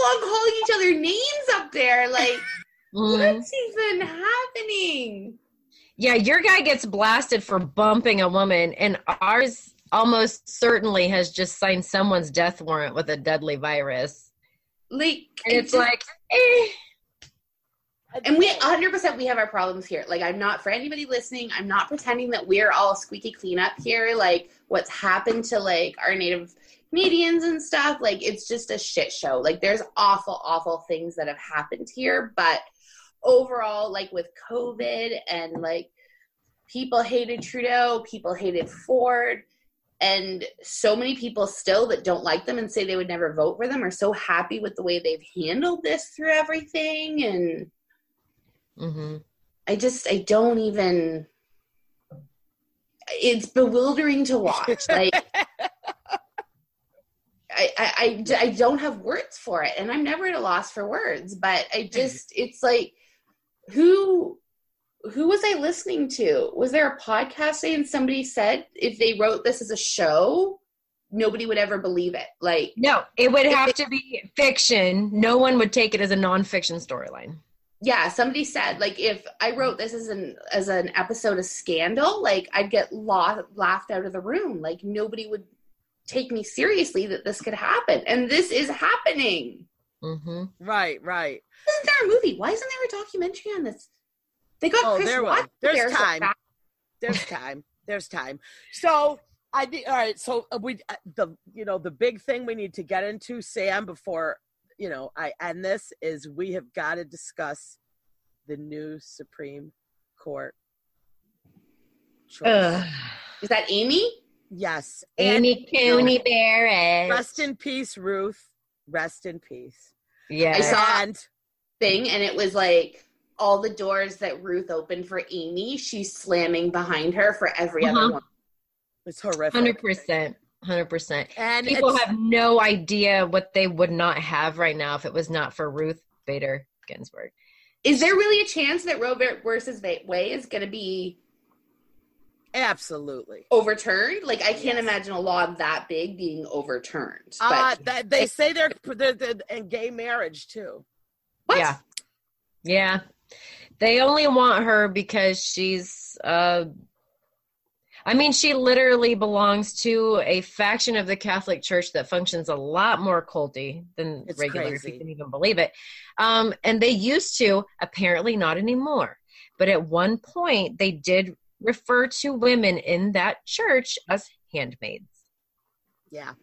on calling each other names up there. Like, what's even happening? Yeah, your guy gets blasted for bumping a woman, and ours almost certainly has just signed someone's death warrant with a deadly virus. Like, and it's like, eh. And we 100% we have our problems here. Like, I'm not, for anybody listening, I'm not pretending that we're all squeaky clean up here. Like, what's happened to, like, our Native Canadians and stuff, like, it's just a shit show. Like, there's awful, awful things that have happened here. But overall, like, with COVID and, like, people hated Trudeau, people hated Ford, and so many people still that don't like them and say they would never vote for them are so happy with the way they've handled this through everything. And I don't even, it's bewildering to watch. Like, I don't have words for it, and I'm never at a loss for words, but I just, it's like, who was I listening to? Was there a podcast saying somebody said if they wrote this as a show, nobody would ever believe it? Like, no, it would have to be fiction. No one would take it as a nonfiction storyline. Yeah, somebody said, like, if I wrote this as an episode of Scandal, like, I'd get laughed out of the room. Like, nobody would take me seriously that this could happen. And this is happening. Right. Isn't there a movie? Why isn't there a documentary on this? They got Chris Rock. There's time. So all right. So the big thing we need to get into, Sam, before I end this, is we have got to discuss the new Supreme Court choice. Is that Amy? Yes. Amy Coney Barrett. Rest in peace, Ruth. Rest in peace. Yeah. I saw a thing, and it was like all the doors that Ruth opened for Amy, she's slamming behind her for every other one. It's horrific. 100%. And people have no idea what they would not have right now if it was not for Ruth Bader Ginsburg. Is there really a chance that Roe versus Wade is going to be absolutely overturned? Like, I can't imagine a law that big being overturned. But they say they're in gay marriage too. What? Yeah. They only want her because she's she literally belongs to a faction of the Catholic Church that functions a lot more culty than regular, if you can even believe it. And they used to, apparently not anymore. But at one point, they did refer to women in that church as handmaids. Yeah.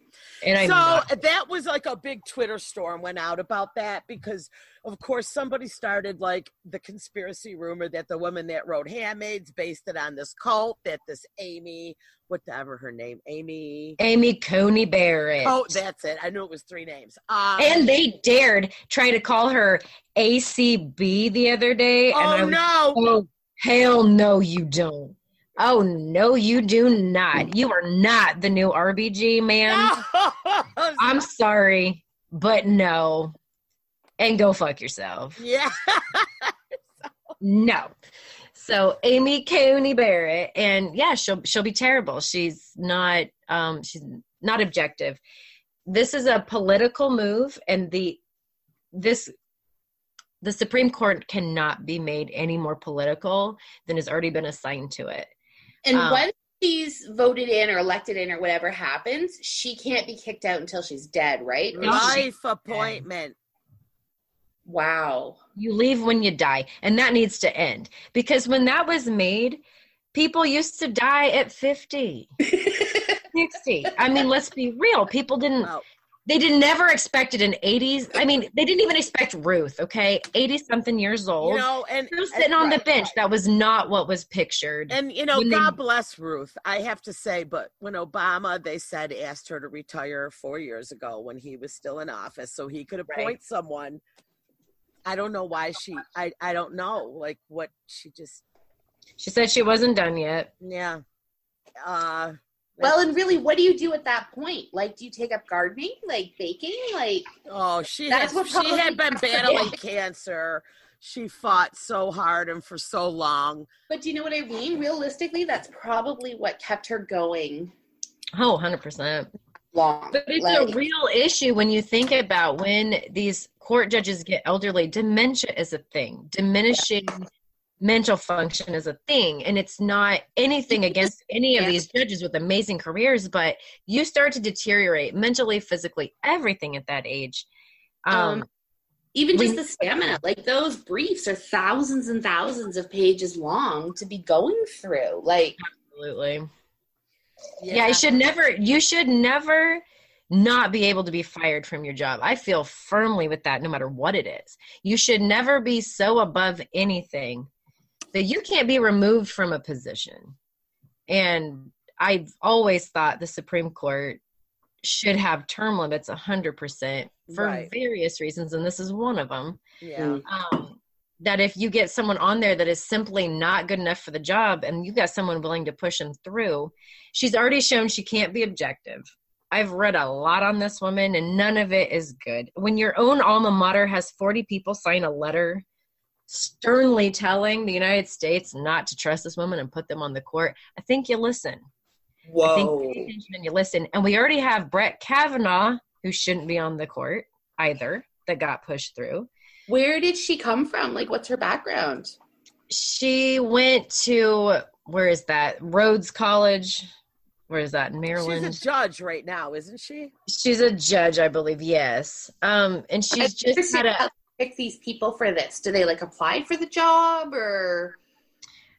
And that was like a big Twitter storm went out about that because, of course, somebody started like the conspiracy rumor that the woman that wrote Handmaids based it on this cult, that this Amy, whatever her name, Amy Coney Barrett. Oh, that's it. I knew it was 3 names. And they dared try to call her ACB the other day. Oh, hell no, you don't. Oh, no, you do not. You are not the new RBG, man. I'm sorry, but no. And go fuck yourself. Yeah. No. So Amy Coney Barrett, and yeah, she'll be terrible. She's not objective. This is a political move, and the Supreme Court cannot be made any more political than has already been assigned to it. And once she's voted in or elected in or whatever happens, she can't be kicked out until she's dead, right? Life appointment. Wow. You leave when you die, and that needs to end. Because when that was made, people used to die at 50, 60. I mean, let's be real. People didn't... Wow. They never expected an 80s. I mean, they didn't even expect Ruth, okay? 80-something years old. And she was sitting on the bench. That was not what was pictured. And, God bless Ruth, I have to say, but when Obama, they said, asked her to retire 4 years ago when he was still in office so he could appoint someone. I don't know why I don't know, like, what she said she wasn't done yet. Yeah. Well, and really, what do you do at that point? Like, do you take up gardening, like baking, like? Oh, she had been battling cancer. She fought so hard and for so long. But do you know what I mean? Realistically, that's probably what kept her going. Oh, 100%. Long. But it's a real issue when you think about when these court judges get elderly, dementia is a thing. Diminishing mental function is a thing. And it's not anything against any of these judges with amazing careers, but you start to deteriorate mentally, physically, everything at that age. Even just the stamina, like those briefs are thousands and thousands of pages long to be going through. Like, absolutely. Yeah, you should never not be able to be fired from your job. I feel firmly with that, no matter what it is. You should never be so above anything that you can't be removed from a position. And I've always thought the Supreme Court should have term limits 100% for various reasons, and this is one of them. Yeah. That if you get someone on there that is simply not good enough for the job, and you got someone willing to push them through, she's already shown she can't be objective. I've read a lot on this woman, and none of it is good. When your own alma mater has 40 people sign a letter sternly telling the United States not to trust this woman and put them on the court, I think you listen. Whoa. I think you pay attention and you listen. And we already have Brett Kavanaugh, who shouldn't be on the court either, that got pushed through. Where did she come from? Like, what's her background? She went to, where is that? Rhodes College. Where is that? In Maryland. She's a judge right now, isn't she? She's a judge, I believe. Yes. And she's just had a pick these people for this. Do they like apply for the job, or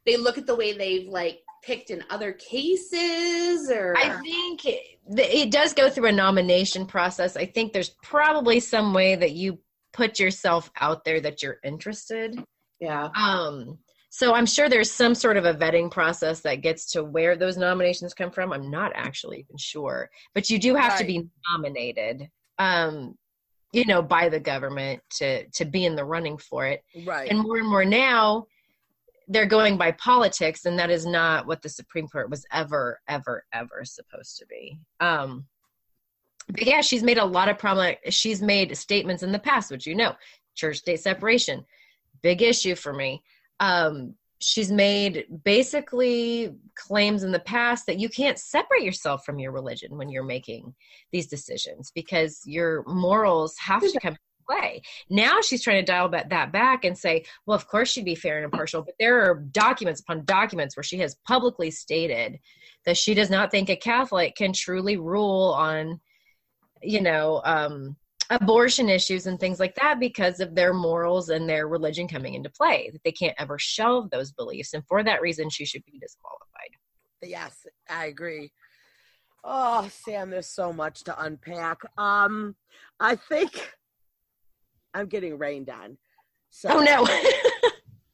they look at the way they've like picked in other cases? Or I think it does go through a nomination process. I think there's probably some way that you put yourself out there that you're interested. Yeah. So I'm sure there's some sort of a vetting process that gets to where those nominations come from. I'm not actually even sure, but you do have to be nominated, by the government to be in the running for it. Right. And more now, they're going by politics, and that is not what the Supreme Court was ever supposed to be. But yeah, she's made a lot of she's made statements in the past, which church-state separation, big issue for me. She's made basically claims in the past that you can't separate yourself from your religion when you're making these decisions because your morals have to come into play. Now she's trying to dial that back and say, well, of course she'd be fair and impartial, but there are documents upon documents where she has publicly stated that she does not think a Catholic can truly rule on, abortion issues and things like that because of their morals and their religion coming into play, that they can't ever shelve those beliefs. And for that reason, she should be disqualified. Yes, I agree. Oh, Sam, there's so much to unpack. I think I'm getting rained on. So oh, no.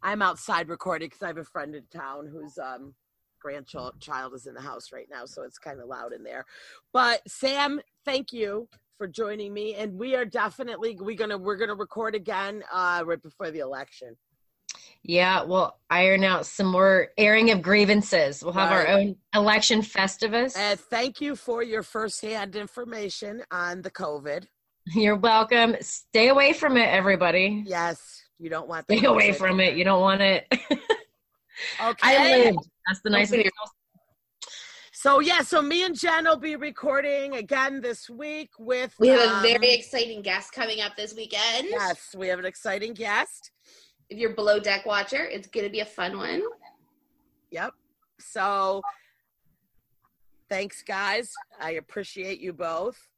I'm outside recording because I have a friend in town whose grandchild is in the house right now, so it's kind of loud in there. But Sam, thank you for joining me, and we are definitely we're gonna record again right before the election. Yeah, we'll iron out some more airing of grievances. We'll have our own election festivus. And thank you for your firsthand information on the COVID. You're welcome. Stay away from it, everybody. Yes, you don't want Stay away from it. You don't want it. Okay. I lived. That's the nice thing. So me and Jen will be recording again this week with... We have a very exciting guest coming up this weekend. Yes, we have an exciting guest. If you're Below Deck watcher, it's going to be a fun one. Yep. So thanks, guys. I appreciate you both.